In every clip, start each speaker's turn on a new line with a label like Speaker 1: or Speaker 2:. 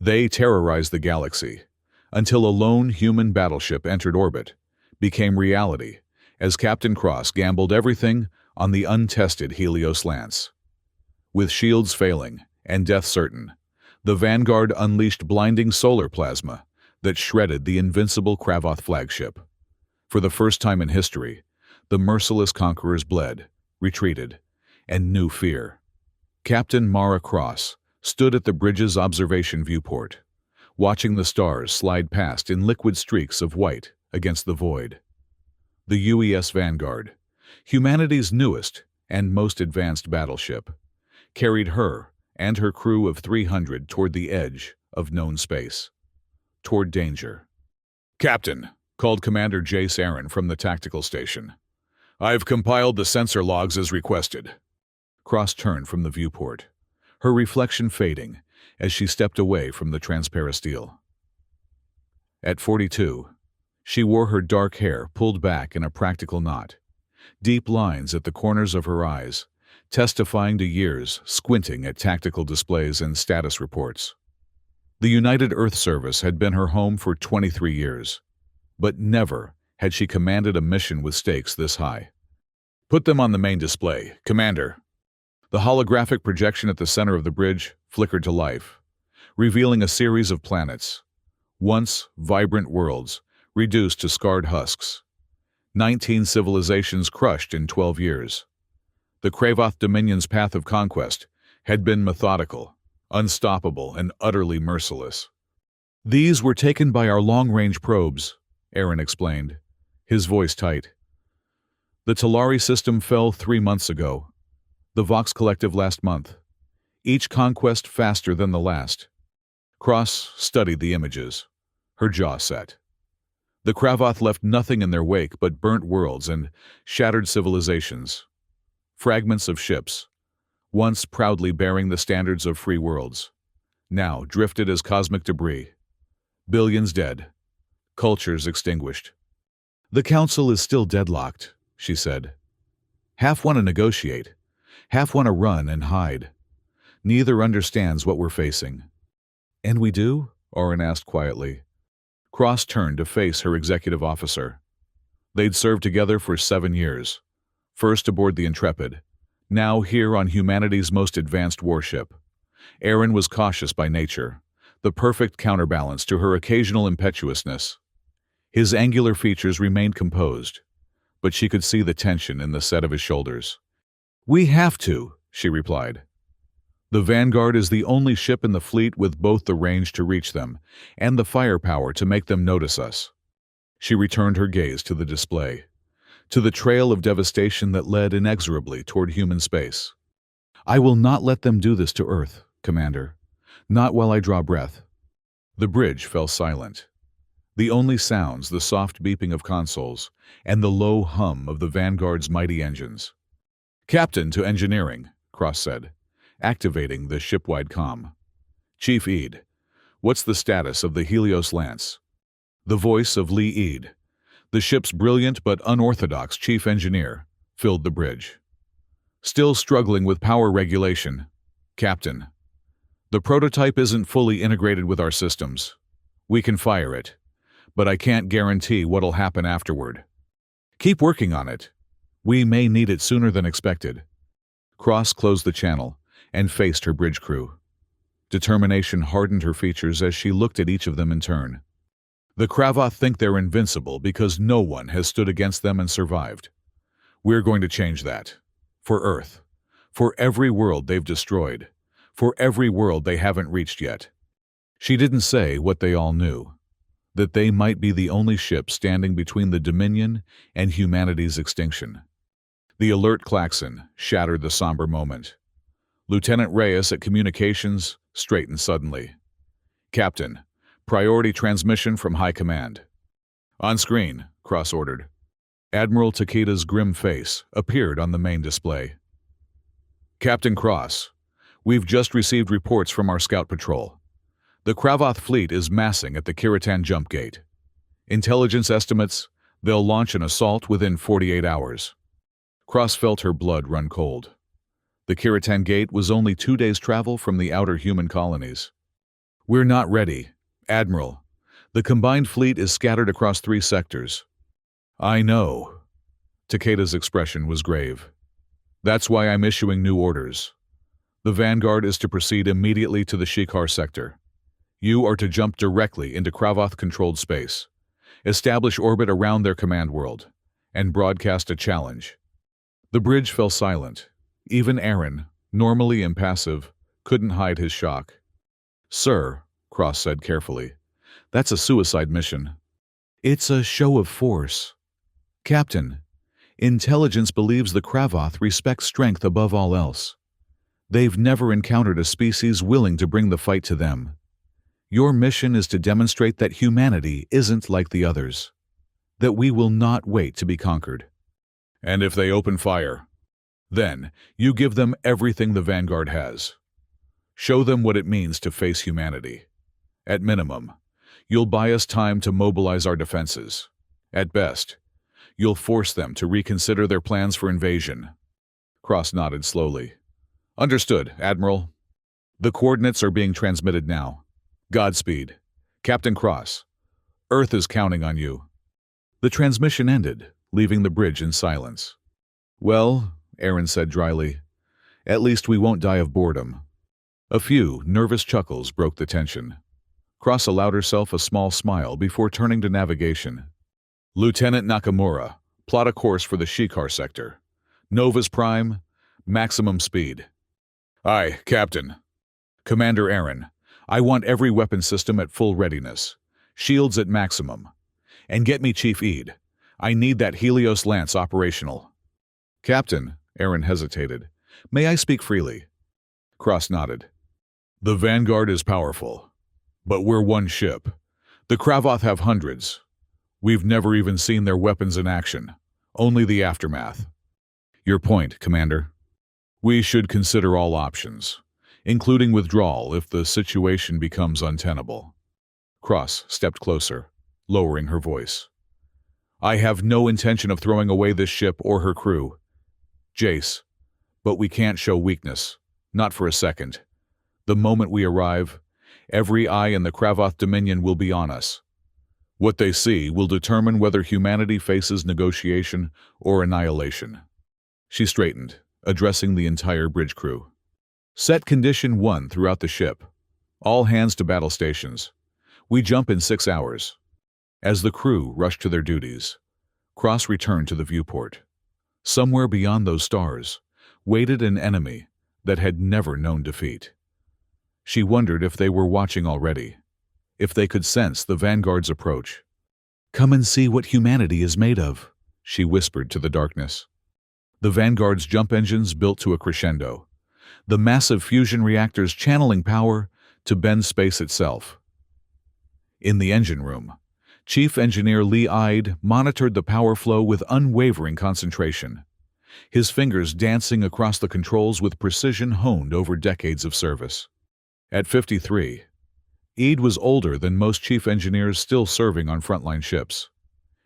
Speaker 1: They terrorized the galaxy, until a lone human battleship entered orbit, became reality, as Captain Cross gambled everything on the untested Helios Lance. With shields failing and death certain, the Vanguard unleashed blinding solar plasma that shredded the invincible Kravoth flagship. For the first time in history, the merciless conquerors bled, retreated, and knew fear. Captain Mara Cross stood at the bridge's observation viewport, watching the stars slide past in liquid streaks of white against the void. The UES Vanguard, humanity's newest and most advanced battleship, carried her and her crew of 300 toward the edge of known space, toward danger. "Captain," called Commander Jace Aaron from the tactical station. "I've compiled the sensor logs as requested." Cross turned from the viewport, her reflection fading as she stepped away from the transparisteel. At 42, she wore her dark hair pulled back in a practical knot, deep lines at the corners of her eyes, testifying to years squinting at tactical displays and status reports. The United Earth Service had been her home for 23 years, but never had she commanded a mission with stakes this high. "Put them on the main display, Commander." The holographic projection at the center of the bridge flickered to life, revealing a series of planets, once vibrant worlds, reduced to scarred husks. 19 civilizations crushed in 12 years. The Kravoth Dominion's path of conquest had been methodical, unstoppable, and utterly merciless. "These were taken by our long-range probes," Aaron explained, his voice tight. "The Talari system fell 3 months ago. The Vox Collective last month. Each conquest faster than the last." Cross studied the images, her jaw set. The Kravoth left nothing in their wake but burnt worlds and shattered civilizations. Fragments of ships, once proudly bearing the standards of free worlds, now drifted as cosmic debris. Billions dead, cultures extinguished. "The Council is still deadlocked," she said. "Half want to negotiate, half want to run and hide. Neither understands what we're facing." "And we do?" Oren asked quietly. Cross turned to face her executive officer. They'd served together for 7 years, first aboard the Intrepid, now here on humanity's most advanced warship. Aaron was cautious by nature, the perfect counterbalance to her occasional impetuousness. His angular features remained composed, but she could see the tension in the set of his shoulders. "We have to," she replied. "The Vanguard is the only ship in the fleet with both the range to reach them and the firepower to make them notice us." She returned her gaze to the display, to the trail of devastation that led inexorably toward human space. "I will not let them do this to Earth, Commander. Not while I draw breath." The bridge fell silent. The only sounds the soft beeping of consoles and the low hum of the Vanguard's mighty engines. "Captain to engineering," Cross said, activating the shipwide comm. "Chief Eid, what's the status of the Helios Lance?" The voice of Lee Eid, the ship's brilliant but unorthodox chief engineer, filled the bridge. "Still struggling with power regulation, Captain. The prototype isn't fully integrated with our systems. We can fire it, but I can't guarantee what'll happen afterward. Keep working on it. We may need it sooner than expected." Cross closed the channel and faced her bridge crew. Determination hardened her features as she looked at each of them in turn. "The Kravoth think they're invincible because no one has stood against them and survived. We're going to change that. For Earth. For every world they've destroyed. For every world they haven't reached yet." She didn't say what they all knew, that they might be the only ship standing between the Dominion and humanity's extinction. The alert klaxon shattered the somber moment. Lieutenant Reyes at Communications straightened suddenly. "Captain, priority transmission from High Command." "On screen," Cross ordered. Admiral Takeda's grim face appeared on the main display. "Captain Cross, we've just received reports from our scout patrol. The Kravoth fleet is massing at the Kiritan jump gate. Intelligence estimates they'll launch an assault within 48 hours. Cross felt her blood run cold. The Kiritan Gate was only 2 days' travel from the outer human colonies. We're not ready, Admiral. The combined fleet is scattered across 3 sectors. I know. Takeda's expression was grave. That's why I'm issuing new orders. The Vanguard is to proceed immediately to the Shikar sector. You are to jump directly into Kravoth-controlled space, establish orbit around their command world, and broadcast a challenge. The bridge fell silent. Even Aaron, normally impassive, couldn't hide his shock. Sir, Cross said carefully, that's a suicide mission. It's a show of force. Captain, intelligence believes the Kravoth respect strength above all else. They've never encountered a species willing to bring the fight to them. Your mission is to demonstrate that humanity isn't like the others, that we will not wait to be conquered. And if they open fire, then you give them everything the Vanguard has. Show them what it means to face humanity. At minimum, you'll buy us time to mobilize our defenses. At best, you'll force them to reconsider their plans for invasion. Cross nodded slowly. Understood, Admiral. The coordinates are being transmitted now. Godspeed. Captain Cross, Earth is counting on you. The transmission ended, leaving the bridge in silence. Well, Aaron said dryly, at least we won't die of boredom. A few nervous chuckles broke the tension. Cross allowed herself a small smile before turning to navigation. Lieutenant Nakamura, plot a course for the Shikar sector. Novus Prime, maximum speed. Aye, Captain. Commander Aaron, I want every weapon system at full readiness. Shields at maximum. And get me Chief Eid. I need that Helios Lance operational. Captain, Aaron hesitated. May I speak freely? Cross nodded. The Vanguard is powerful, but we're one ship. The Kravoth have hundreds. We've never even seen their weapons in action, only the aftermath. Your point, Commander. We should consider all options, including withdrawal if the situation becomes untenable. Cross stepped closer, lowering her voice. I have no intention of throwing away this ship or her crew. Jace, but we can't show weakness, not for a second. The moment we arrive, every eye in the Kravoth Dominion will be on us. What they see will determine whether humanity faces negotiation or annihilation. She straightened, addressing the entire bridge crew. Set condition 1 throughout the ship. All hands to battle stations. We jump in 6 hours. As the crew rushed to their duties, Cross returned to the viewport. Somewhere beyond those stars waited an enemy that had never known defeat. She wondered if they were watching already, if they could sense the Vanguard's approach. Come and see what humanity is made of, she whispered to the darkness. The Vanguard's jump engines built to a crescendo, the massive fusion reactors channeling power to bend space itself. In the engine room, Chief Engineer Lee Eid monitored the power flow with unwavering concentration, his fingers dancing across the controls with precision honed over decades of service. At 53, Eid was older than most chief engineers still serving on frontline ships.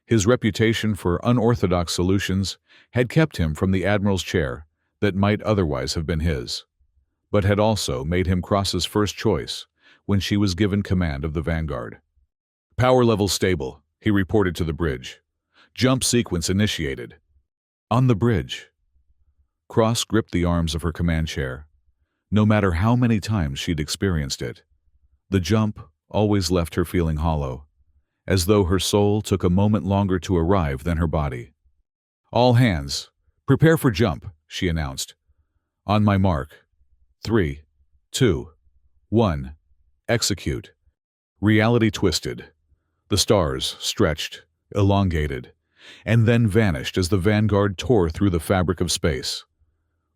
Speaker 1: His reputation for unorthodox solutions had kept him from the admiral's chair that might otherwise have been his, but had also made him Cross's first choice when she was given command of the Vanguard. Power levels stable, he reported to the bridge. Jump sequence initiated. On the bridge. Cross gripped the arms of her command chair. No matter how many times she'd experienced it, the jump always left her feeling hollow, as though her soul took a moment longer to arrive than her body. All hands, prepare for jump, she announced. On my mark. 3, 2, 1, execute. Reality twisted. The stars stretched, elongated, and then vanished as the Vanguard tore through the fabric of space.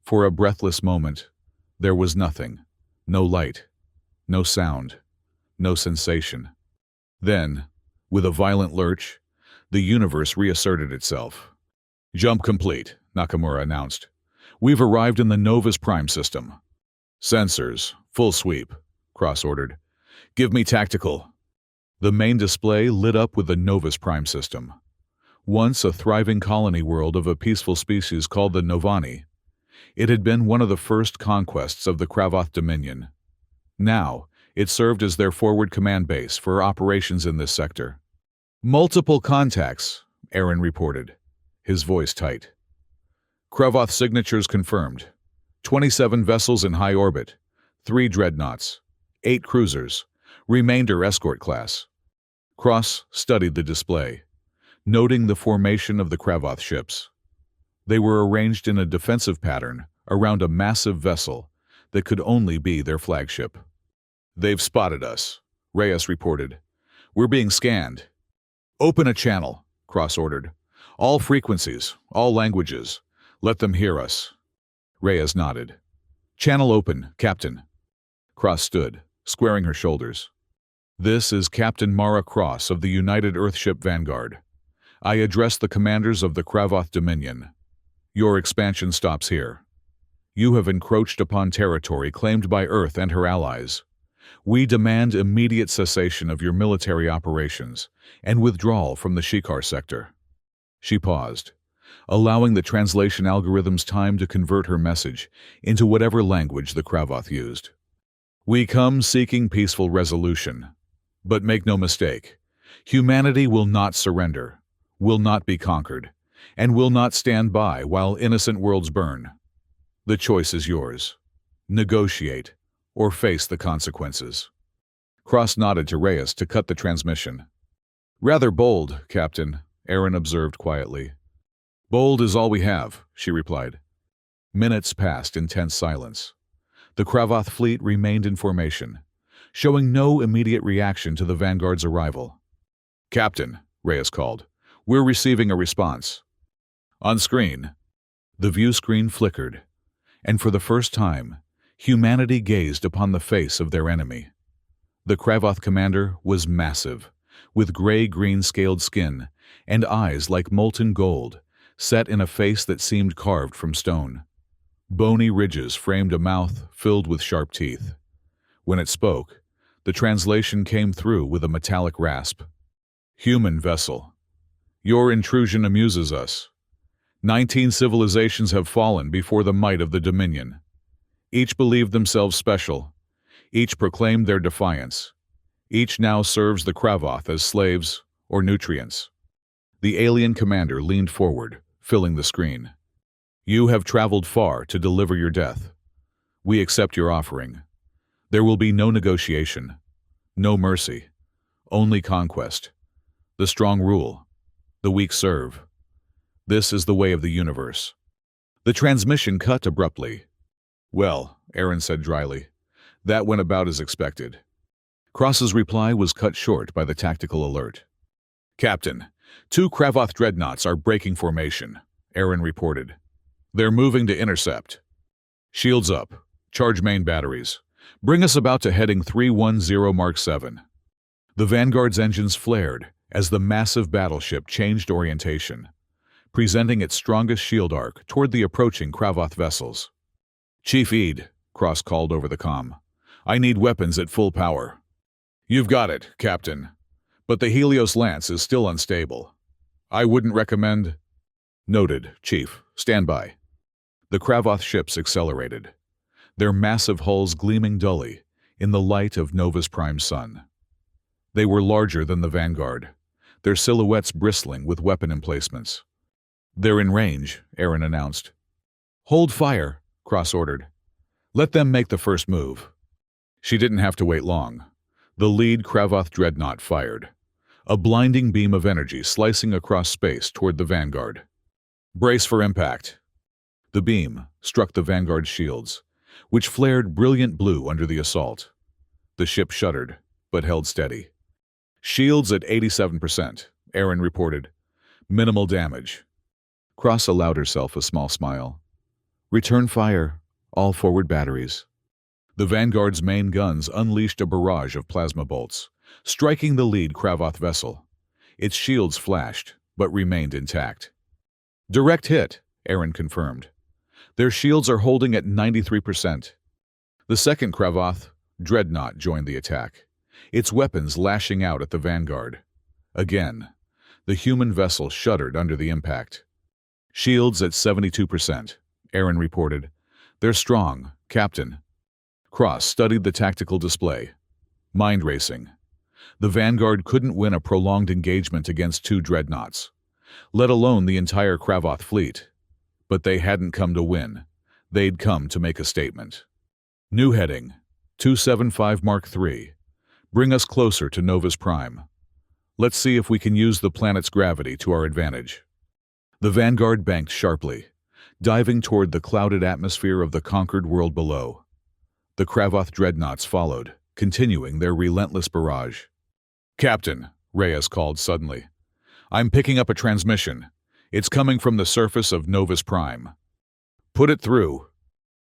Speaker 1: For a breathless moment, there was nothing, no light, no sound, no sensation. Then, with a violent lurch, the universe reasserted itself. Jump complete, Nakamura announced. We've arrived in the Novus Prime system. Sensors, full sweep, Cross ordered. Give me tactical. The main display lit up with the Novus Prime system. Once a thriving colony world of a peaceful species called the Novani, it had been one of the first conquests of the Kravoth Dominion. Now, It served as their forward command base for operations in this sector. "Multiple contacts," Aaron reported, his voice tight. "Kravoth signatures confirmed. 27 vessels in high orbit, 3 dreadnoughts, 8 cruisers, remainder escort class." Cross studied the display, noting the formation of the Kravoth ships. They were arranged in a defensive pattern around a massive vessel that could only be their flagship. "They've spotted us," Reyes reported. "We're being scanned." "Open a channel," Cross ordered. "All frequencies, all languages. Let them hear us." Reyes nodded. "Channel open, Captain." Cross stood, squaring her shoulders. "This is Captain Mara Cross of the United Earthship Vanguard. I address the commanders of the Kravoth Dominion. Your expansion stops here. You have encroached upon territory claimed by Earth and her allies. We demand immediate cessation of your military operations and withdrawal from the Shikar sector." She paused, allowing the translation algorithms time to convert her message into whatever language the Kravoth used. "We come seeking peaceful resolution. But make no mistake, humanity will not surrender, will not be conquered, and will not stand by while innocent worlds burn. The choice is yours. Negotiate, or face the consequences." Cross nodded to Reyes to cut the transmission. "Rather bold, Captain," Aaron observed quietly. "Bold is all we have," she replied. Minutes passed in tense silence. The Kravoth fleet remained in formation, showing no immediate reaction to the Vanguard's arrival. "Captain," Reyes called, "we're receiving a response." On screen, the view screen flickered, and for the first time, humanity gazed upon the face of their enemy. The Kravoth commander was massive, with gray-green scaled skin and eyes like molten gold, set in a face that seemed carved from stone. Bony ridges framed a mouth filled with sharp teeth. When it spoke, the translation came through with a metallic rasp. "Human vessel. Your intrusion amuses us. 19 civilizations have fallen before the might of the Dominion. Each believed themselves special. Each proclaimed their defiance. Each now serves the Kravoth as slaves or nutrients." The alien commander leaned forward, filling the screen. "You have traveled far to deliver your death. We accept your offering. There will be no negotiation, no mercy, only conquest. The strong rule, the weak serve. This is the way of the universe." The transmission cut abruptly. "Well," Aaron said dryly, "that went about as expected." Cross's reply was cut short by the tactical alert. "Captain, 2 Kravoth dreadnoughts are breaking formation," Aaron reported. "They're moving to intercept. Shields up. Charge main batteries. Bring us about to heading 310 Mark 7. The Vanguard's engines flared as the massive battleship changed orientation, presenting its strongest shield arc toward the approaching Kravoth vessels. "Chief Eid," Cross called over the comm. "I need weapons at full power." "You've got it, Captain. But the Helios Lance is still unstable. I wouldn't recommend—" "Noted, Chief. Stand by." The Kravoth ships accelerated, their massive hulls gleaming dully in the light of Nova's prime sun. They were larger than the Vanguard, their silhouettes bristling with weapon emplacements. "They're in range," Aaron announced. "Hold fire," Cross ordered. "Let them make the first move." She didn't have to wait long. The lead Kravoth dreadnought fired, a blinding beam of energy slicing across space toward the Vanguard. "Brace for impact." The beam struck the Vanguard's shields, which flared brilliant blue under the assault. The ship shuddered, but held steady. "Shields at 87%, Aaron reported. "Minimal damage." Cross allowed herself a small smile. "Return fire, all forward batteries." The Vanguard's main guns unleashed a barrage of plasma bolts, striking the lead Kravoth vessel. Its shields flashed, but remained intact. "Direct hit," Aaron confirmed. "Their shields are holding at 93%. The second Kravoth dreadnought joined the attack, its weapons lashing out at the Vanguard. Again, the human vessel shuddered under the impact. "Shields at 72%, Aaron reported. "They're strong, Captain." Cross studied the tactical display. Mind racing. The Vanguard couldn't win a prolonged engagement against two dreadnoughts, let alone the entire Kravoth fleet. But they hadn't come to win. They'd come to make a statement. New heading, 275 Mark III. Bring us closer to Novus Prime. Let's see if we can use the planet's gravity to our advantage. The Vanguard banked sharply, diving toward the clouded atmosphere of the conquered world below. The Kravoth dreadnoughts followed, continuing their relentless barrage. "Captain," Reyes called suddenly. "I'm picking up a transmission. It's coming from the surface of Novus Prime." "Put it through."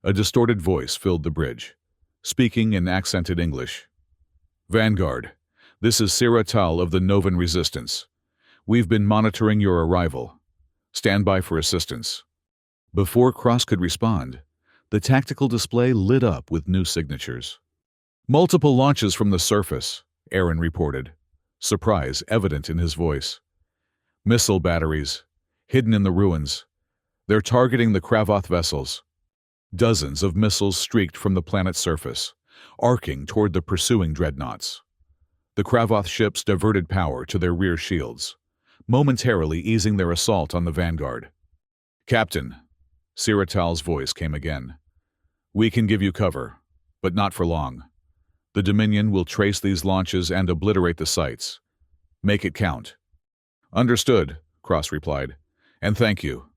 Speaker 1: A distorted voice filled the bridge, speaking in accented English. "Vanguard, this is Siratal of the Novan Resistance. We've been monitoring your arrival. Stand by for assistance." Before Cross could respond, the tactical display lit up with new signatures. "Multiple launches from the surface," Aaron reported, surprise evident in his voice. "Missile batteries, hidden in the ruins. They're targeting the Kravoth vessels." Dozens of missiles streaked from the planet's surface, arcing toward the pursuing dreadnoughts. The Kravoth ships diverted power to their rear shields, momentarily easing their assault on the Vanguard. "Captain," Siratal's voice came again. "We can give you cover, but not for long. The Dominion will trace these launches and obliterate the sites. Make it count." "Understood," Cross replied. "And thank you."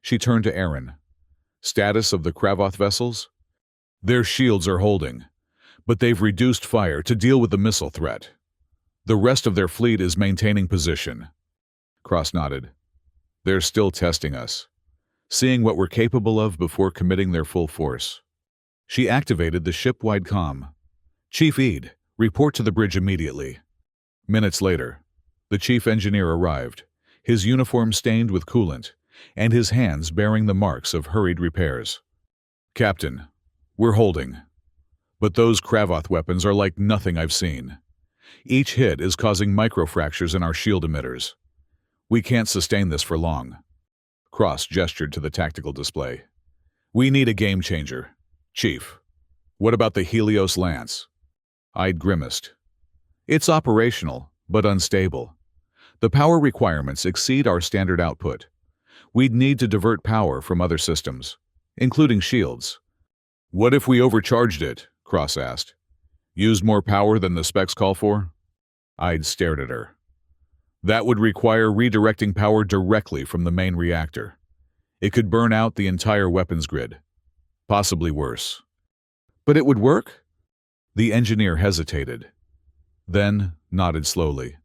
Speaker 1: She turned to Aaron. "Status of the Kravoth vessels?" "Their shields are holding, but they've reduced fire to deal with the missile threat. The rest of their fleet is maintaining position." Cross nodded. "They're still testing us, seeing what we're capable of before committing their full force." She activated the ship-wide comm. "Chief Eid, report to the bridge immediately." Minutes later, the chief engineer arrived, his uniform stained with coolant, and his hands bearing the marks of hurried repairs. "Captain, we're holding. But those Kravoth weapons are like nothing I've seen. Each hit is causing microfractures in our shield emitters. We can't sustain this for long." Cross gestured to the tactical display. "We need a game changer. Chief, what about the Helios Lance?" I'd grimaced. "It's operational, but unstable. The power requirements exceed our standard output. We'd need to divert power from other systems, including shields." "What if we overcharged it?" Cross asked. "Used more power than the specs call for?" I'd stared at her. "That would require redirecting power directly from the main reactor. It could burn out the entire weapons grid. Possibly worse." "But it would work?" The engineer hesitated, then nodded slowly.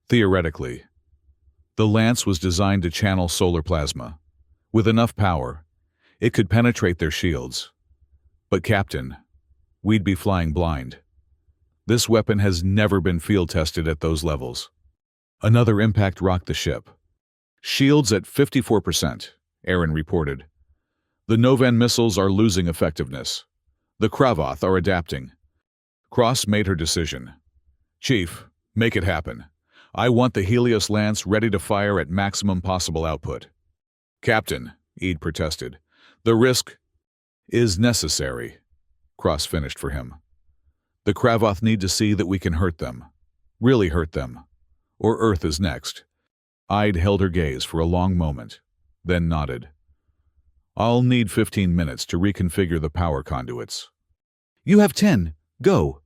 Speaker 1: "Theoretically. The Lance was designed to channel solar plasma. With enough power, it could penetrate their shields. But Captain, we'd be flying blind. This weapon has never been field-tested at those levels." Another impact rocked the ship. "Shields at 54%, Aaron reported. "The Novan missiles are losing effectiveness. The Kravoth are adapting." Cross made her decision. "Chief, make it happen. I want the Helios Lance ready to fire at maximum possible output." "Captain," Eid protested, "the risk is necessary," Cross finished for him. "The Kravoth need to see that we can hurt them. Really hurt them. Or Earth is next." I'd held her gaze for a long moment, then nodded. "I'll need 15 minutes to reconfigure the power conduits." "You have 10. Go."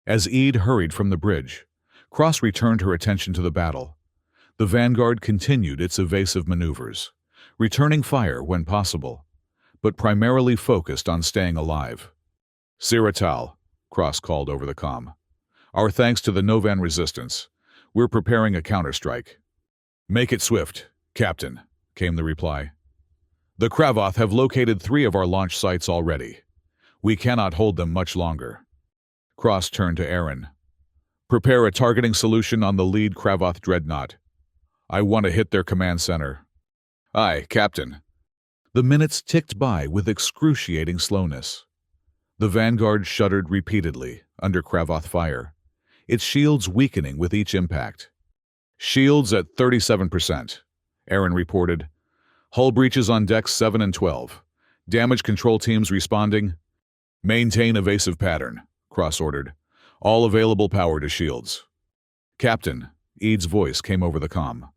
Speaker 1: As Eid hurried from the bridge, Cross returned her attention to the battle. The Vanguard continued its evasive maneuvers, returning fire when possible, but primarily focused on staying alive. "Siratal," Cross called over the comm. "Our thanks to the Novan Resistance. We're preparing a counterstrike." "Make it swift, Captain," came the reply. "The Kravoth have located 3 of our launch sites already. We cannot hold them much longer." Cross turned to Aaron. "Prepare a targeting solution on the lead Kravoth dreadnought. I want to hit their command center." "Aye, Captain." The minutes ticked by with excruciating slowness. The Vanguard shuddered repeatedly under Kravoth fire, its shields weakening with each impact. "Shields at 37%, Aaron reported. "Hull breaches on decks 7 and 12. Damage control teams responding." "Maintain evasive pattern," Cross ordered. All available power to shields. Captain, Ead's voice came over the comm.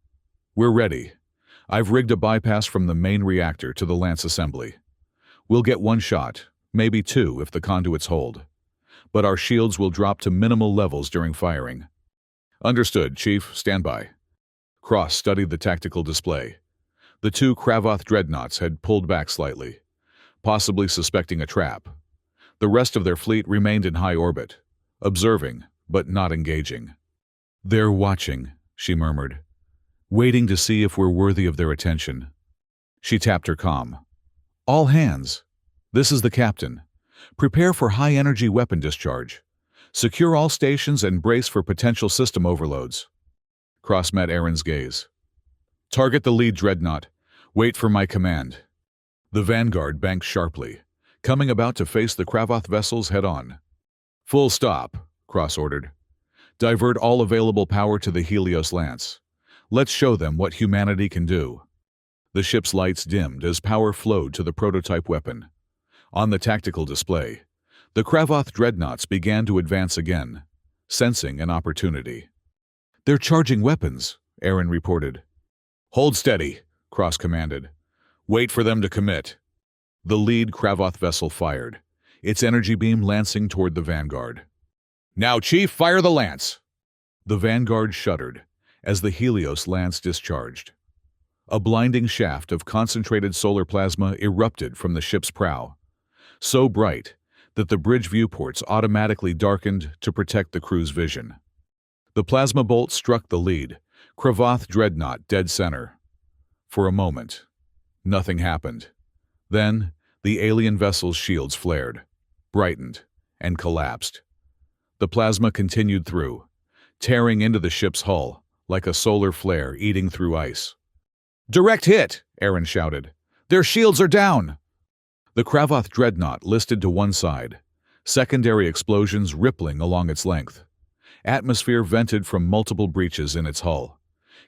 Speaker 1: We're ready. I've rigged a bypass from the main reactor to the Lance assembly. We'll get one shot, maybe two if the conduits hold. But our shields will drop to minimal levels during firing. Understood, Chief. Stand by. Cross studied the tactical display. The two Kravoth dreadnoughts had pulled back slightly, possibly suspecting a trap. The rest of their fleet remained in high orbit, observing, but not engaging. They're watching, she murmured, waiting to see if we're worthy of their attention. She tapped her comm. All hands. This is the captain. Prepare for high-energy weapon discharge. Secure all stations and brace for potential system overloads. Cross met Aaron's gaze. Target the lead dreadnought. Wait for my command. The Vanguard banked sharply, coming about to face the Kravoth vessels head-on. Full stop, Cross ordered. Divert all available power to the Helios Lance. Let's show them what humanity can do. The ship's lights dimmed as power flowed to the prototype weapon. On the tactical display, the Kravoth dreadnoughts began to advance again, sensing an opportunity. They're charging weapons, Aaron reported. Hold steady, Cross commanded. Wait for them to commit. The lead Kravoth vessel fired, its energy beam lancing toward the Vanguard. Now, Chief, fire the lance! The Vanguard shuddered as the Helios lance discharged. A blinding shaft of concentrated solar plasma erupted from the ship's prow, so bright that the bridge viewports automatically darkened to protect the crew's vision. The plasma bolt struck the lead, Kravoth dreadnought dead center. For a moment, nothing happened. Then, the alien vessel's shields flared, brightened, and collapsed. The plasma continued through, tearing into the ship's hull like a solar flare eating through ice. Direct hit, Aaron shouted. Their shields are down! The Kravoth dreadnought listed to one side, secondary explosions rippling along its length. Atmosphere vented from multiple breaches in its hull,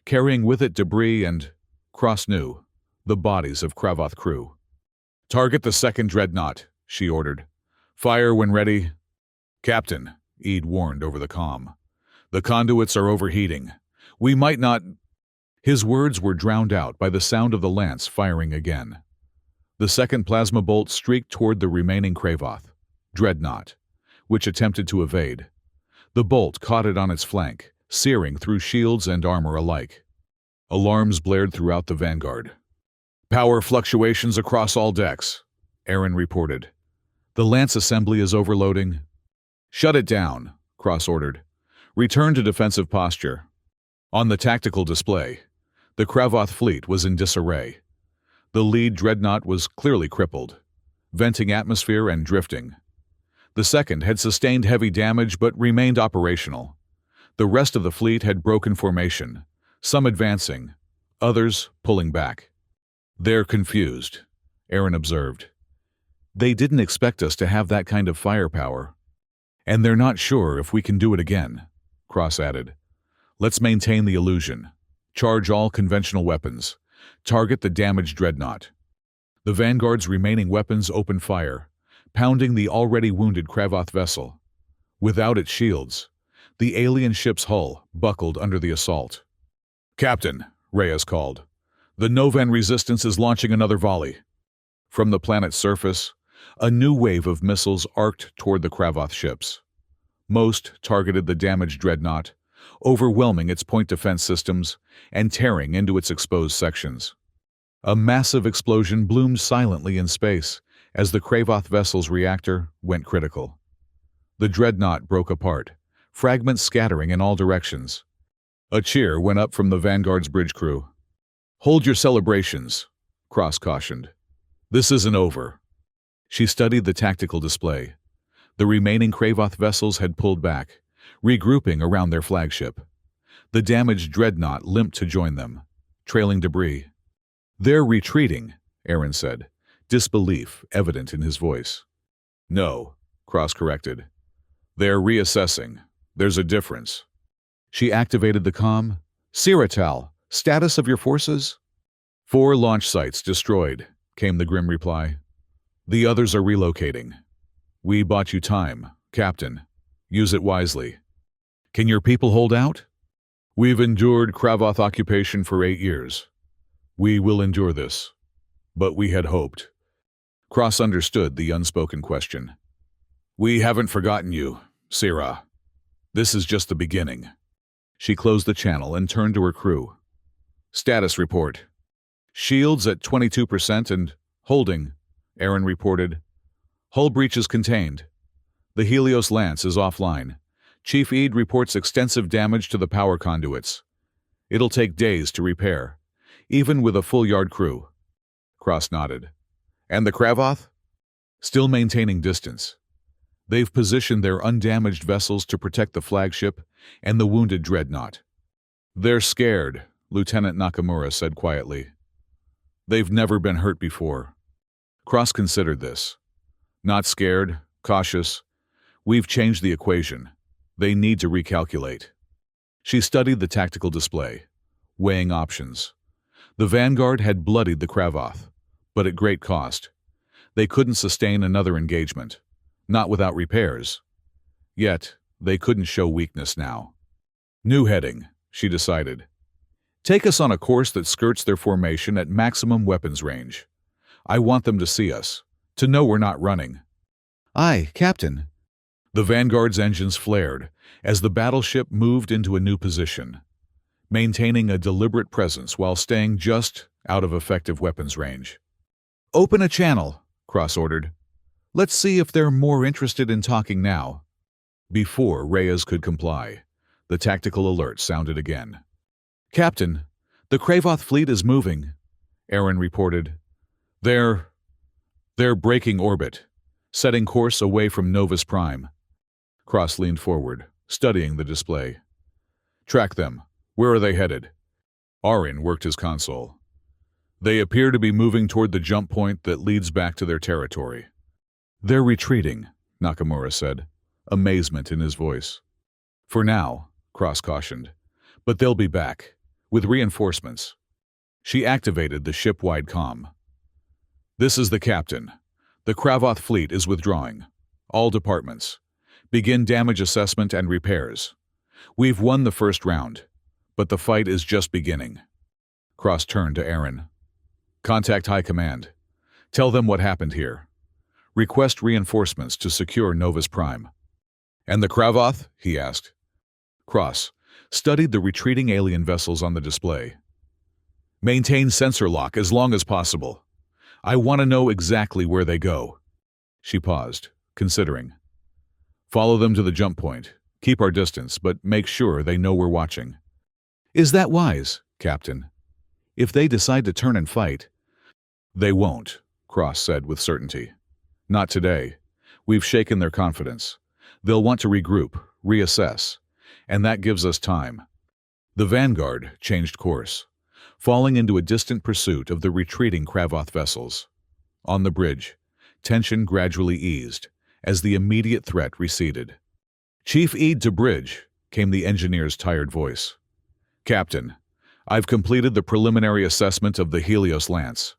Speaker 1: carrying with it debris and, Cross knew, the bodies of Kravoth crew. Target the second dreadnought, she ordered. Fire when ready. Captain, Ead warned over the comm. The conduits are overheating. We might not... His words were drowned out by the sound of the lance firing again. The second plasma bolt streaked toward the remaining Kravoth dreadnought, which attempted to evade. The bolt caught it on its flank, searing through shields and armor alike. Alarms blared throughout the Vanguard. Power fluctuations across all decks, Aaron reported. The lance assembly is overloading. Shut it down, Cross ordered. Return to defensive posture. On the tactical display, the Kravoth fleet was in disarray. The lead dreadnought was clearly crippled, venting atmosphere and drifting. The second had sustained heavy damage but remained operational. The rest of the fleet had broken formation, some advancing, others pulling back. They're confused, Aaron observed. They didn't expect us to have that kind of firepower. And they're not sure if we can do it again, Cross added. Let's maintain the illusion. Charge all conventional weapons. Target the damaged dreadnought. The Vanguard's remaining weapons opened fire, pounding the already wounded Kravoth vessel. Without its shields, the alien ship's hull buckled under the assault. Captain, Reyes called. The Novan resistance is launching another volley. From the planet's surface, a new wave of missiles arced toward the Kravoth ships. Most targeted the damaged dreadnought, overwhelming its point defense systems and tearing into its exposed sections. A massive explosion bloomed silently in space as the Kravoth vessel's reactor went critical. The dreadnought broke apart, fragments scattering in all directions. A cheer went up from the Vanguard's bridge crew. Hold your celebrations, Cross cautioned. This isn't over. She studied the tactical display. The remaining Kravoth vessels had pulled back, regrouping around their flagship. The damaged dreadnought limped to join them, trailing debris. They're retreating, Aaron said, disbelief evident in his voice. No, Cross corrected. They're reassessing. There's a difference. She activated the comm. Siratal, status of your forces? 4 launch sites destroyed, came the grim reply. The others are relocating. We bought you time, Captain. Use it wisely. Can your people hold out? We've endured Kravoth occupation for 8 years. We will endure this. But we had hoped. Cross understood the unspoken question. We haven't forgotten you, Syrah. This is just the beginning. She closed the channel and turned to her crew. Status report. Shields at 22% and holding, Aaron reported. Hull breaches contained. The Helios Lance is offline. Chief Eid reports extensive damage to the power conduits. It'll take days to repair, even with a full yard crew. Cross nodded. And the Kravoth? Still maintaining distance. They've positioned their undamaged vessels to protect the flagship and the wounded dreadnought. They're scared, Lieutenant Nakamura said quietly. They've never been hurt before. Cross considered this. Not scared, cautious. We've changed the equation. They need to recalculate. She studied the tactical display, weighing options. The Vanguard had bloodied the Kravoth, but at great cost. They couldn't sustain another engagement, not without repairs. Yet, they couldn't show weakness now. New heading, she decided. Take us on a course that skirts their formation at maximum weapons range. I want them to see us, to know we're not running. Aye, Captain. The Vanguard's engines flared as the battleship moved into a new position, maintaining a deliberate presence while staying just out of effective weapons range. Open a channel, Cross ordered. Let's see if they're more interested in talking now. Before Reyes could comply, the tactical alert sounded again. Captain, the Kravoth fleet is moving, Aaron reported. They're breaking orbit, setting course away from Novus Prime. Cross leaned forward, studying the display. Track them. Where are they headed? Arin worked his console. They appear to be moving toward the jump point that leads back to their territory. They're retreating, Nakamura said, amazement in his voice. For now, Cross cautioned, but they'll be back, with reinforcements. She activated the ship-wide comm. This is the captain. The Kravoth fleet is withdrawing. All departments. Begin damage assessment and repairs. We've won the first round, but the fight is just beginning. Cross turned to Aaron. Contact High Command. Tell them what happened here. Request reinforcements to secure Novus Prime. And the Kravoth? He asked. Cross studied the retreating alien vessels on the display. Maintain sensor lock as long as possible. I want to know exactly where they go. She paused, considering. Follow them to the jump point. Keep our distance, but make sure they know we're watching. Is that wise, Captain? If they decide to turn and fight... They won't, Cross said with certainty. Not today. We've shaken their confidence. They'll want to regroup, reassess, and that gives us time. The Vanguard changed course, falling into a distant pursuit of the retreating Kravoth vessels. On the bridge, tension gradually eased as the immediate threat receded. Chief Eid to bridge, came the engineer's tired voice. Captain, I've completed the preliminary assessment of the Helios Lance.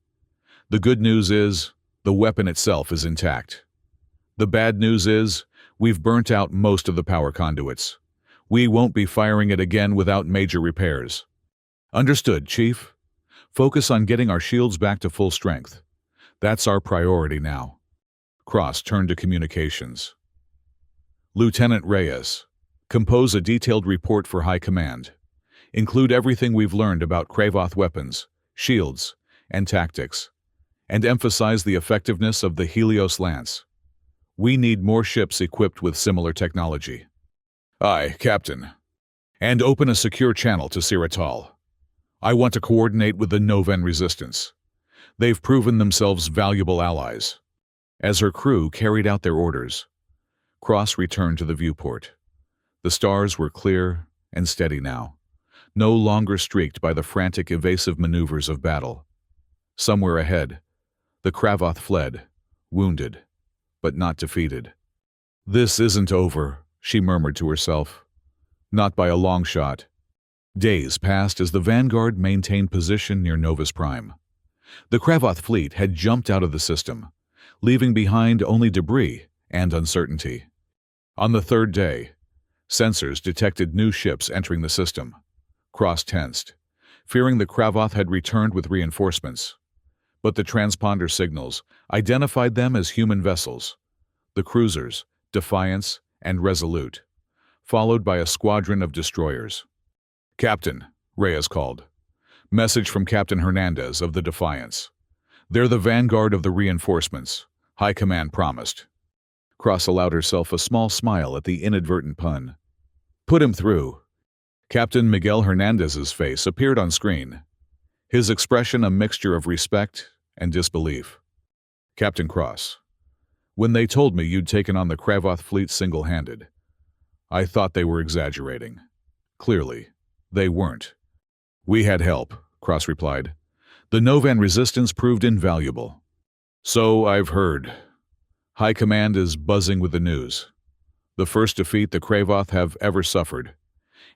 Speaker 1: The good news is, the weapon itself is intact. The bad news is, we've burnt out most of the power conduits. We won't be firing it again without major repairs. Understood, Chief. Focus on getting our shields back to full strength. That's our priority now. Cross turned to communications. Lieutenant Reyes, compose a detailed report for High Command. Include everything we've learned about Kravoth weapons, shields, and tactics, and emphasize the effectiveness of the Helios Lance. We need more ships equipped with similar technology. Aye, Captain. And open a secure channel to Siratal. I want to coordinate with the Noven Resistance. They've proven themselves valuable allies. As her crew carried out their orders, Cross returned to the viewport. The stars were clear and steady now, no longer streaked by the frantic evasive maneuvers of battle. Somewhere ahead, the Kravoth fled, wounded, but not defeated. This isn't over, she murmured to herself. Not by a long shot. Days passed as the Vanguard maintained position near Novus Prime. The Kravoth fleet had jumped out of the system, leaving behind only debris and uncertainty. On the third day, sensors detected new ships entering the system. Cross tensed, fearing the Kravoth had returned with reinforcements. But the transponder signals identified them as human vessels, the cruisers, Defiance and Resolute, followed by a squadron of destroyers. "Captain," Reyes called. "Message from Captain Hernandez of the Defiance. They're the vanguard of the reinforcements. High Command promised." Cross allowed herself a small smile at the inadvertent pun. "Put him through." Captain Miguel Hernandez's face appeared on screen, his expression a mixture of respect and disbelief. "Captain Cross, when they told me you'd taken on the Kravoth fleet single-handed, I thought they were exaggerating. Clearly, they weren't." "We had help," Cross replied. "The Novan resistance proved invaluable." "So I've heard. High Command is buzzing with the news. The first defeat the Kravoth have ever suffered,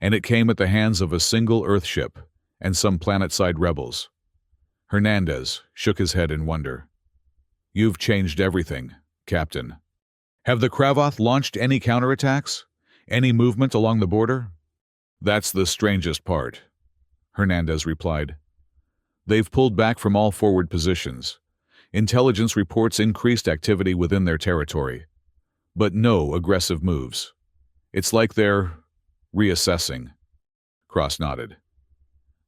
Speaker 1: and it came at the hands of a single Earth ship and some planet-side rebels." Hernandez shook his head in wonder. "You've changed everything, Captain. Have the Kravoth launched any counterattacks? Any movement along the border?" "That's the strangest part," Hernandez replied. "They've pulled back from all forward positions. Intelligence reports increased activity within their territory, but no aggressive moves. It's like they're reassessing." Cross nodded.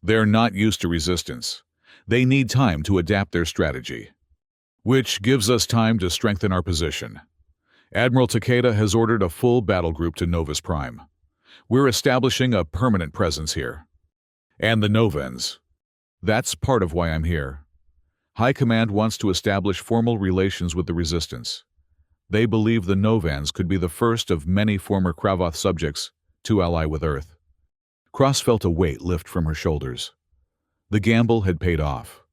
Speaker 1: "They're not used to resistance. They need time to adapt their strategy. Which gives us time to strengthen our position. Admiral Takeda has ordered a full battle group to Novus Prime. We're establishing a permanent presence here. And the Novans. That's part of why I'm here. High Command wants to establish formal relations with the Resistance. They believe the Novans could be the first of many former Kravoth subjects to ally with Earth." Cross felt a weight lift from her shoulders. The gamble had paid off,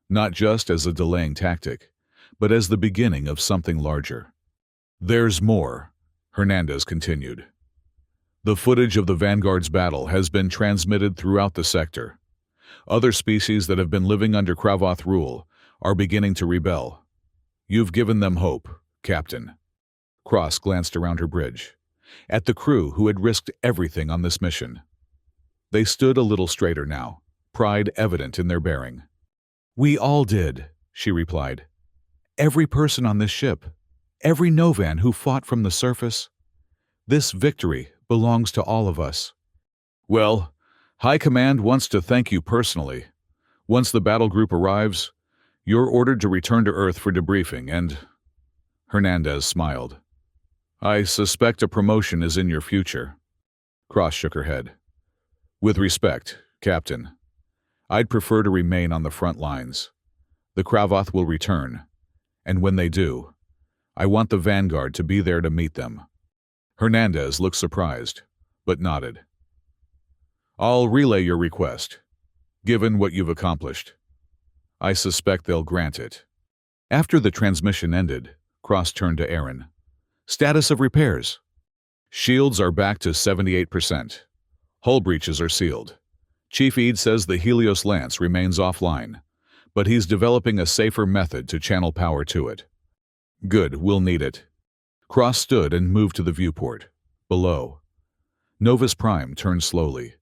Speaker 1: not just as a delaying tactic, but as the beginning of something larger. "There's more," Hernandez continued. "The footage of the Vanguard's battle has been transmitted throughout the sector. Other species that have been living under Kravoth rule are beginning to rebel. You've given them hope, Captain." Cross glanced around her bridge, at the crew who had risked everything on this mission. They stood a little straighter now, pride evident in their bearing. "We all did," she replied. "Every person on this ship, every Novan who fought from the surface. This victory belongs to all of us." "Well, High Command wants to thank you personally. Once the battle group arrives, you're ordered to return to Earth for debriefing and—" Hernandez smiled. "I suspect a promotion is in your future." Cross shook her head. "With respect, Captain, I'd prefer to remain on the front lines. The Kravoth will return, and when they do, I want the Vanguard to be there to meet them." Hernandez looked surprised, but nodded. "I'll relay your request, given what you've accomplished. I suspect they'll grant it." After the transmission ended, Cross turned to Aaron. "Status of repairs." "Shields are back to 78%. Hull breaches are sealed. Chief Eade says the Helios Lance remains offline, but he's developing a safer method to channel power to it." "Good, we'll need it." Cross stood and moved to the viewport. Below, Novus Prime turned slowly,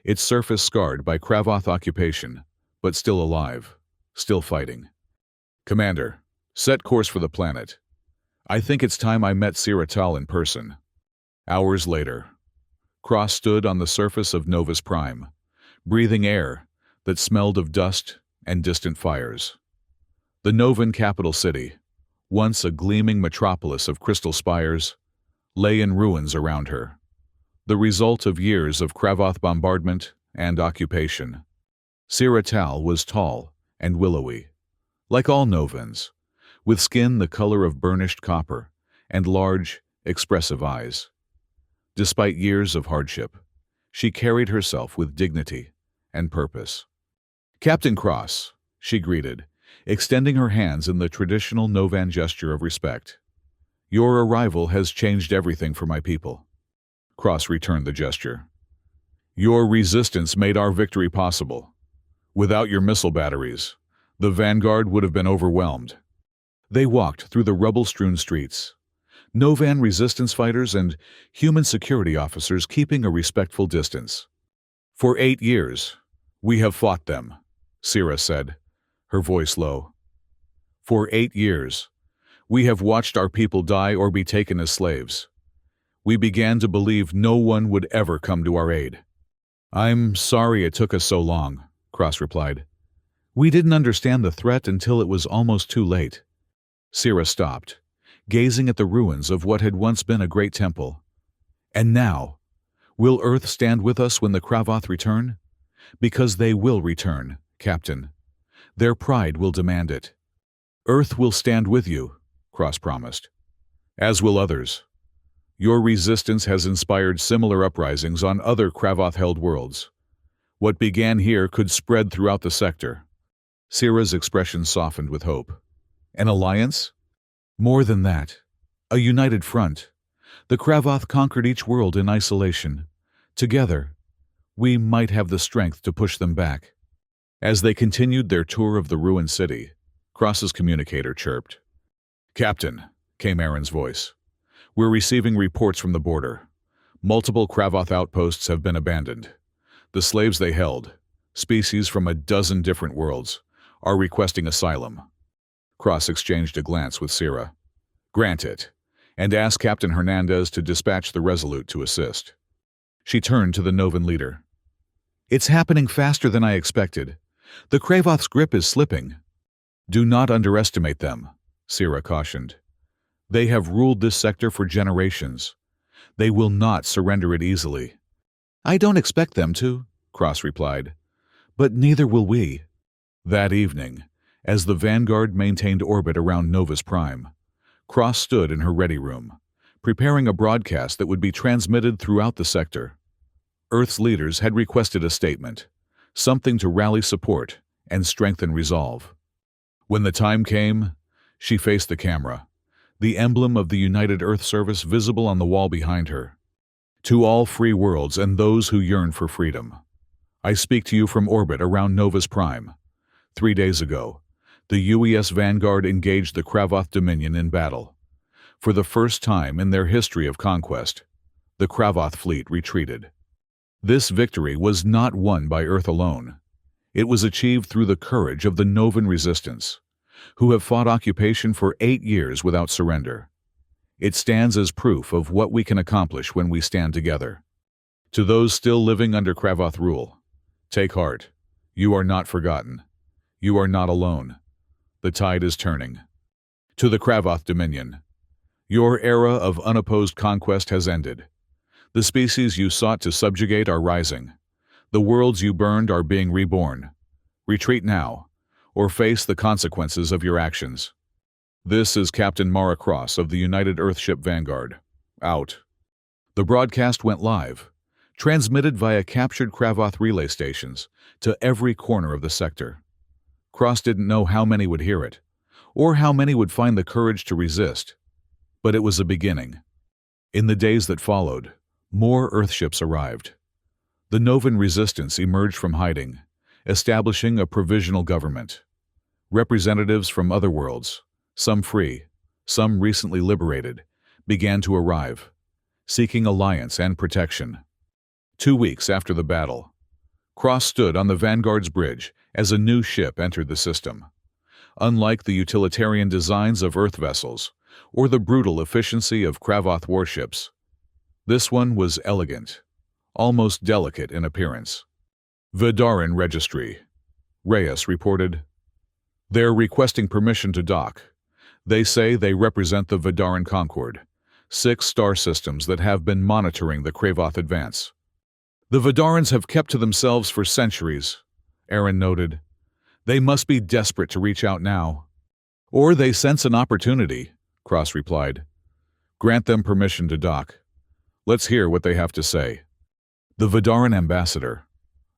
Speaker 1: its surface scarred by Kravoth occupation, but still alive, still fighting. "Commander, set course for the planet. I think it's time I met Siratal in person." Hours later, Cross stood on the surface of Novus Prime, breathing air that smelled of dust and distant fires. The Novan capital city, once a gleaming metropolis of crystal spires, lay in ruins around her, the result of years of Kravoth bombardment and occupation. Siratal was tall and willowy, like all Novans, with skin the color of burnished copper and large, expressive eyes. Despite years of hardship, she carried herself with dignity and purpose. "Captain Cross," she greeted, extending her hands in the traditional Novan gesture of respect. "Your arrival has changed everything for my people." Cross returned the gesture. "Your resistance made our victory possible. Without your missile batteries, the Vanguard would have been overwhelmed." They walked through the rubble-strewn streets. Novan resistance fighters and human security officers keeping a respectful distance. For 8 years, we have fought them, Sira said, her voice low. For 8 years, we have watched our people die or be taken as slaves. We began to believe no one would ever come to our aid. I'm sorry it took us so long, Cross replied. We didn't understand the threat until it was almost too late. Sira stopped, gazing at the ruins of what had once been a great temple. And now, will Earth stand with us when the Kravoth return? Because they will return, Captain. Their pride will demand it. Earth will stand with you, Cross promised. As will others. Your resistance has inspired similar uprisings on other Kravoth-held worlds. What began here could spread throughout the sector. Sira's expression softened with hope. An alliance? More than that. A united front. The Kravoth conquered each world in isolation. Together, we might have the strength to push them back. As they continued their tour of the ruined city, Cross's communicator chirped. Captain, came Aaron's voice. We're receiving reports from the border. Multiple Kravoth outposts have been abandoned. The slaves they held, species from a dozen different worlds, are requesting asylum. Cross exchanged a glance with Sira. Grant it, and ask Captain Hernandez to dispatch the Resolute to assist. She turned to the Novan leader. It's happening faster than I expected. The Kravoth's grip is slipping. Do not underestimate them, Sira cautioned. They have ruled this sector for generations. They will not surrender it easily. I don't expect them to, Cross replied. But neither will we. That evening, as the Vanguard maintained orbit around Novus Prime, Cross stood in her ready room, preparing a broadcast that would be transmitted throughout the sector. Earth's leaders had requested a statement, something to rally support and strengthen resolve. When the time came, she faced the camera, the emblem of the United Earth Service visible on the wall behind her. To all free worlds and those who yearn for freedom, I speak to you from orbit around Novus Prime. 3 days ago, the UES Vanguard engaged the Kravoth Dominion in battle. For the first time in their history of conquest, the Kravoth fleet retreated. This victory was not won by Earth alone. It was achieved through the courage of the Novan resistance, who have fought occupation for 8 years without surrender. It stands as proof of what we can accomplish when we stand together. To those still living under Kravoth rule, take heart. You are not forgotten. You are not alone. The tide is turning. To the Kravoth Dominion, your era of unopposed conquest has ended. The species you sought to subjugate are rising. The worlds you burned are being reborn. Retreat now, or face the consequences of your actions. This is Captain Mara Cross of the United Earthship Vanguard. Out. The broadcast went live, transmitted via captured Kravoth relay stations to every corner of the sector. Cross didn't know how many would hear it, or how many would find the courage to resist. But it was a beginning. In the days that followed, more Earthships arrived. The Novan resistance emerged from hiding, establishing a provisional government. Representatives from other worlds, some free, some recently liberated, began to arrive, seeking alliance and protection. 2 weeks after the battle, Cross stood on the Vanguard's bridge as a new ship entered the system. Unlike the utilitarian designs of Earth vessels or the brutal efficiency of Kravoth warships, this one was elegant, almost delicate in appearance. Vidaran Registry, Reyes reported. They're requesting permission to dock. They say they represent the Vidaran Concord, 6 star systems that have been monitoring the Kravoth advance. The Vidarans have kept to themselves for centuries, Aaron noted. They must be desperate to reach out now. Or they sense an opportunity, Cross replied. Grant them permission to dock. Let's hear what they have to say. The Vidaran ambassador,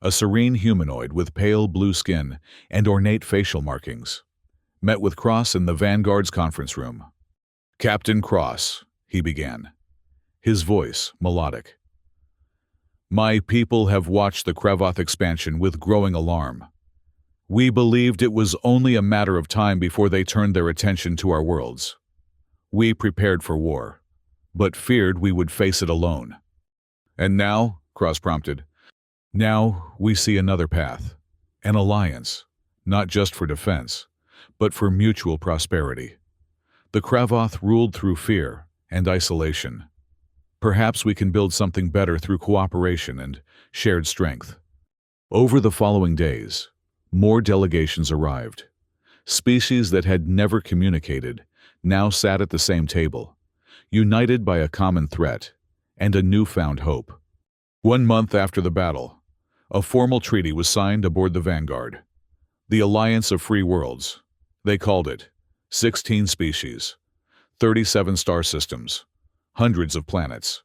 Speaker 1: a serene humanoid with pale blue skin and ornate facial markings, met with Cross in the Vanguard's conference room. Captain Cross, he began, his voice melodic. My people have watched the Kravoth expansion with growing alarm. We believed it was only a matter of time before they turned their attention to our worlds. We prepared for war, but feared we would face it alone. And now, Cross prompted, now we see another path, an alliance, not just for defense, but for mutual prosperity. The Kravoth ruled through fear and isolation. Perhaps we can build something better through cooperation and shared strength. Over the following days, more delegations arrived. Species that had never communicated now sat at the same table, united by a common threat and a newfound hope. 1 month after the battle, a formal treaty was signed aboard the Vanguard. The Alliance of Free Worlds. They called it 16 species, 37 star systems, hundreds of planets.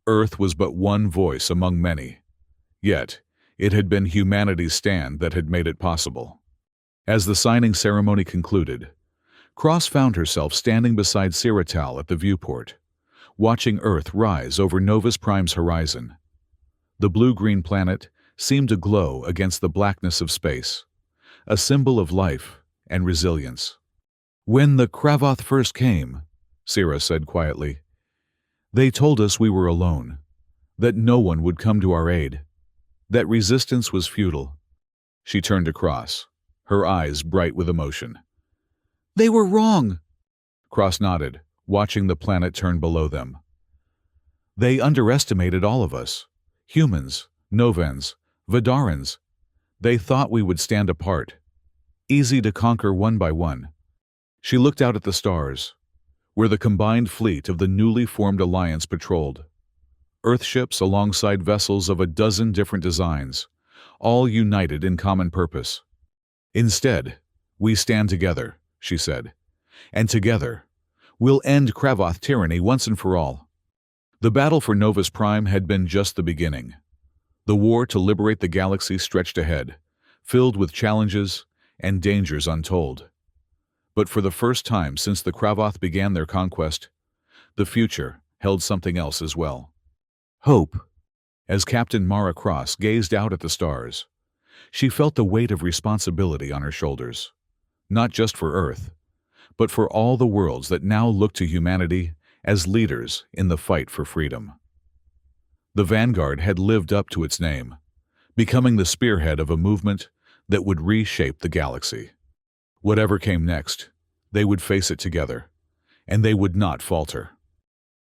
Speaker 1: Earth was but one voice among many. Yet, it had been humanity's stand that had made it possible. As the signing ceremony concluded, Cross found herself standing beside Siratal at the viewport, watching Earth rise over Novus Prime's horizon. The blue-green planet seemed to glow against the blackness of space, a symbol of life and resilience. "When the Kravoth first came," Sira said quietly, "they told us we were alone, that no one would come to our aid, that resistance was futile." She turned to Cross, her eyes bright with emotion. "They were wrong." Cross nodded, watching the planet turn below them. "They underestimated all of us. Humans, Novans, Vidarans. They thought we would stand apart, easy to conquer one by one." She looked out at the stars, where the combined fleet of the newly formed alliance patrolled. Earthships alongside vessels of a dozen different designs, all united in common purpose. "Instead, we stand together," she said, "and together, we'll end Kravoth tyranny once and for all." The battle for Novus Prime had been just the beginning. The war to liberate the galaxy stretched ahead, filled with challenges and dangers untold. But for the first time since the Kravoth began their conquest, the future held something else as well. Hope. As Captain Mara Cross gazed out at the stars, she felt the weight of responsibility on her shoulders, not just for Earth, but for all the worlds that now looked to humanity as leaders in the fight for freedom. The Vanguard had lived up to its name, becoming the spearhead of a movement that would reshape the galaxy. Whatever came next, they would face it together, and they would not falter.